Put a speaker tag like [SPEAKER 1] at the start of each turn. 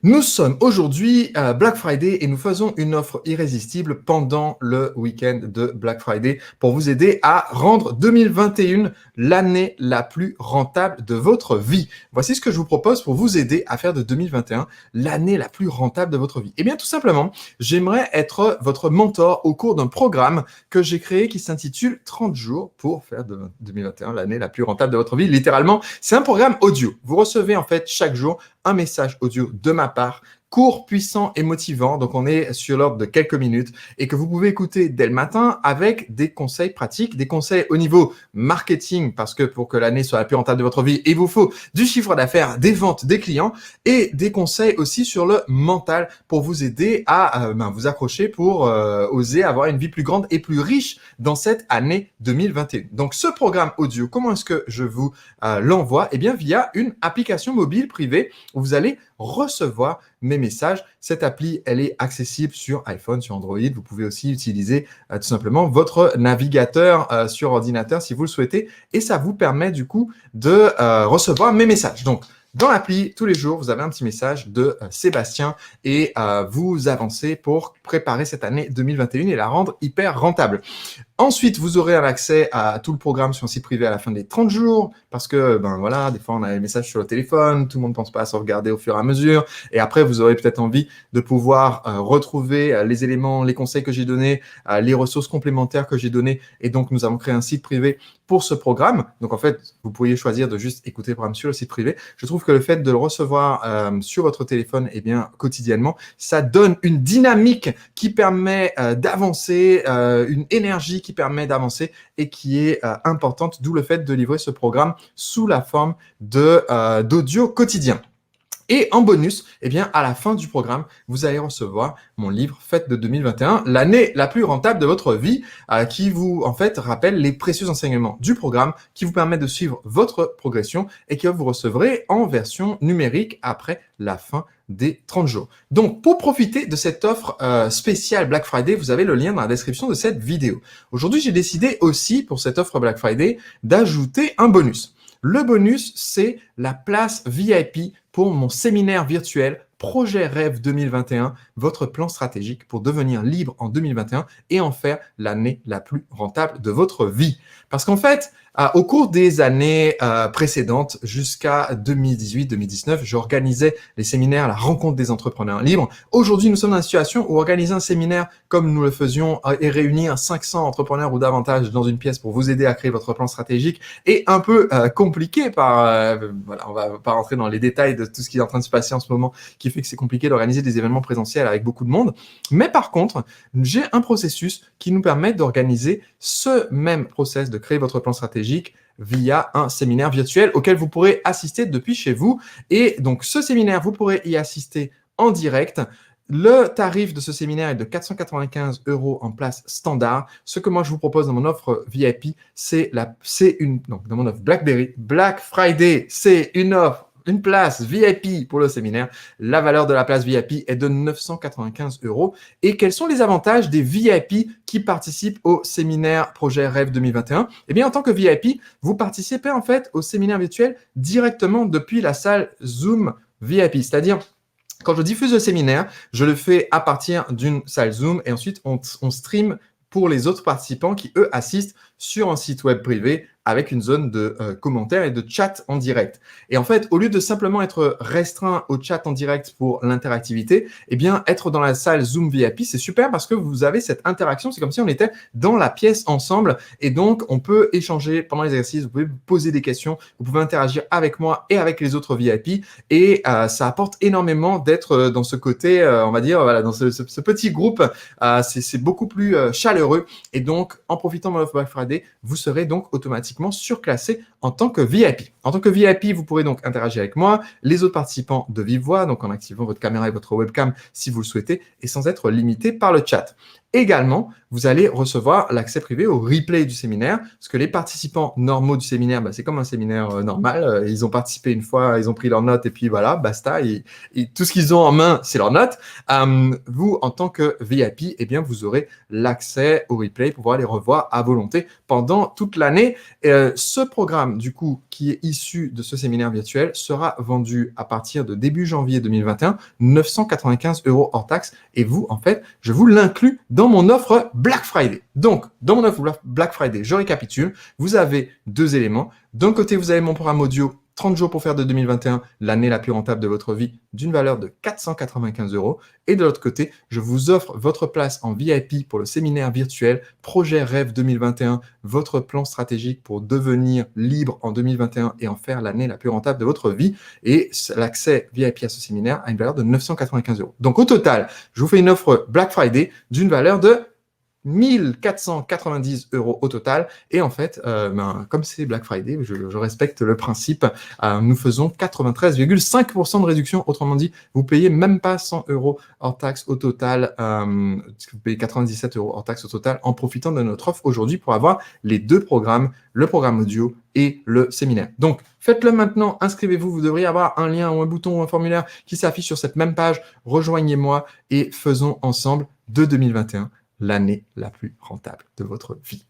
[SPEAKER 1] Nous sommes aujourd'hui à Black Friday et nous faisons une offre irrésistible pendant le week-end de Black Friday pour vous aider à rendre 2021 l'année la plus rentable de votre vie. Voici ce que je vous propose pour vous aider à faire de 2021 l'année la plus rentable de votre vie. Eh bien, tout simplement, j'aimerais être votre mentor au cours d'un programme que j'ai créé qui s'intitule 30 jours pour faire de 2021 l'année la plus rentable de votre vie. Littéralement, c'est un programme audio. Vous recevez en fait chaque jour un message audio de ma part, court, puissant et motivant. Donc, on est sur l'ordre de quelques minutes et que vous pouvez écouter dès le matin avec des conseils pratiques, des conseils au niveau marketing, parce que pour que l'année soit la plus rentable de votre vie, il vous faut du chiffre d'affaires, des ventes, des clients et des conseils aussi sur le mental pour vous aider à vous accrocher pour oser avoir une vie plus grande et plus riche dans cette année 2021. Donc, ce programme audio, comment est-ce que je vous l'envoie? Eh bien, via une application mobile privée où vous allez recevoir mes messages. Cette appli, elle est accessible sur iPhone, sur Android. Vous pouvez aussi utiliser tout simplement votre navigateur sur ordinateur si vous le souhaitez. Et ça vous permet du coup de recevoir mes messages. Donc, dans l'appli, tous les jours, vous avez un petit message de Sébastien et vous avancez pour préparer cette année 2021 et la rendre hyper rentable. Ensuite, vous aurez un accès à tout le programme sur un site privé à la fin des 30 jours parce que, voilà, des fois, on a les messages sur le téléphone, tout le monde ne pense pas à sauvegarder au fur et à mesure. Et après, vous aurez peut-être envie de pouvoir retrouver les éléments, les conseils que j'ai donnés, les ressources complémentaires que j'ai données. Et donc, nous avons créé un site privé pour ce programme. Donc, en fait, vous pourriez choisir de juste écouter le programme sur le site privé. Je trouve que le fait de le recevoir sur votre téléphone, eh bien, quotidiennement, ça donne une dynamique qui permet d'avancer, une énergie qui permet d'avancer et qui est importante, d'où le fait de livrer ce programme sous la forme d'audio quotidien. Et en bonus, eh bien, à la fin du programme, vous allez recevoir mon livre Fête de 2021, l'année la plus rentable de votre vie, qui vous, en fait, rappelle les précieux enseignements du programme, qui vous permet de suivre votre progression et que vous recevrez en version numérique après la fin des 30 jours. Donc, pour profiter de cette offre spéciale Black Friday, vous avez le lien dans la description de cette vidéo. Aujourd'hui, j'ai décidé aussi, pour cette offre Black Friday, d'ajouter un bonus. Le bonus, c'est la place VIP pour mon séminaire virtuel Projet Rêve 2021, votre plan stratégique pour devenir libre en 2021 et en faire l'année la plus rentable de votre vie. Parce qu'en fait, au cours des années précédentes, jusqu'à 2018-2019, j'organisais les séminaires, la rencontre des entrepreneurs libres. Aujourd'hui, nous sommes dans une situation où organiser un séminaire comme nous le faisions et réunir 500 entrepreneurs ou davantage dans une pièce pour vous aider à créer votre plan stratégique est un peu compliqué voilà, on va pas rentrer dans les détails de tout ce qui est en train de se passer en ce moment, qui fait que c'est compliqué d'organiser des événements présentiels avec beaucoup de monde. Mais par contre, j'ai un processus qui nous permet d'organiser ce même process de créer votre plan stratégique via un séminaire virtuel auquel vous pourrez assister depuis chez vous. Et donc, ce séminaire, vous pourrez y assister en direct. Le tarif de ce séminaire est de 495 € en place standard. Ce que moi, je vous propose dans mon offre VIP, dans mon offre BlackBerry, Black Friday, c'est une place VIP pour le séminaire. La valeur de la place VIP est de 995 €. Et quels sont les avantages des VIP qui participent au séminaire Projet Rêve 2021? Eh bien, en tant que VIP, vous participez en fait au séminaire virtuel directement depuis la salle Zoom VIP. C'est-à-dire, quand je diffuse le séminaire, je le fais à partir d'une salle Zoom et ensuite on stream pour les autres participants qui, eux, assistent sur un site web privé avec une zone de commentaires et de chat en direct. Et en fait, au lieu de simplement être restreint au chat en direct pour l'interactivité, eh bien, être dans la salle Zoom VIP, c'est super parce que vous avez cette interaction. C'est comme si on était dans la pièce ensemble et donc on peut échanger pendant les exercices, vous pouvez poser des questions, vous pouvez interagir avec moi et avec les autres VIP et ça apporte énormément d'être dans ce côté, on va dire, voilà, dans ce petit groupe. C'est beaucoup plus chaleureux et donc, en profitant de mon offre Black Friday, vous serez donc automatiquement surclassé en tant que VIP. En tant que VIP, vous pourrez donc interagir avec moi, les autres participants de vive voix, donc en activant votre caméra et votre webcam si vous le souhaitez, et sans être limité par le chat. Également, vous allez recevoir l'accès privé au replay du séminaire, parce que les participants normaux du séminaire, c'est comme un séminaire normal. Ils ont participé une fois, ils ont pris leurs notes et puis voilà, basta. Et tout ce qu'ils ont en main, c'est leurs notes. Vous, en tant que VIP, eh bien, vous aurez l'accès au replay pour pouvoir les revoir à volonté pendant toute l'année Ce programme, du coup, qui est issu de ce séminaire virtuel, sera vendu à partir de début janvier 2021, 995 € hors taxe. Et vous, en fait, je vous l'inclus dans mon offre Black Friday. Donc, dans mon offre Black Friday, je récapitule, vous avez deux éléments. D'un côté, vous avez mon programme audio 30 jours pour faire de 2021 l'année la plus rentable de votre vie d'une valeur de 495 €. Et de l'autre côté, je vous offre votre place en VIP pour le séminaire virtuel Projet Rêve 2021, votre plan stratégique pour devenir libre en 2021 et en faire l'année la plus rentable de votre vie. Et l'accès VIP à ce séminaire a une valeur de 995 €. Donc au total, je vous fais une offre Black Friday d'une valeur de 1490 € au total. Et en fait, comme c'est Black Friday, je respecte le principe. Nous faisons 93,5% de réduction. Autrement dit, vous payez même pas 100 € hors taxe au total. Vous payez 97 € hors taxe au total en profitant de notre offre aujourd'hui pour avoir les deux programmes, le programme audio et le séminaire. Donc, faites-le maintenant, inscrivez-vous. Vous devriez avoir un lien ou un bouton ou un formulaire qui s'affiche sur cette même page. Rejoignez-moi et faisons ensemble de 2021 l'année la plus rentable de votre vie.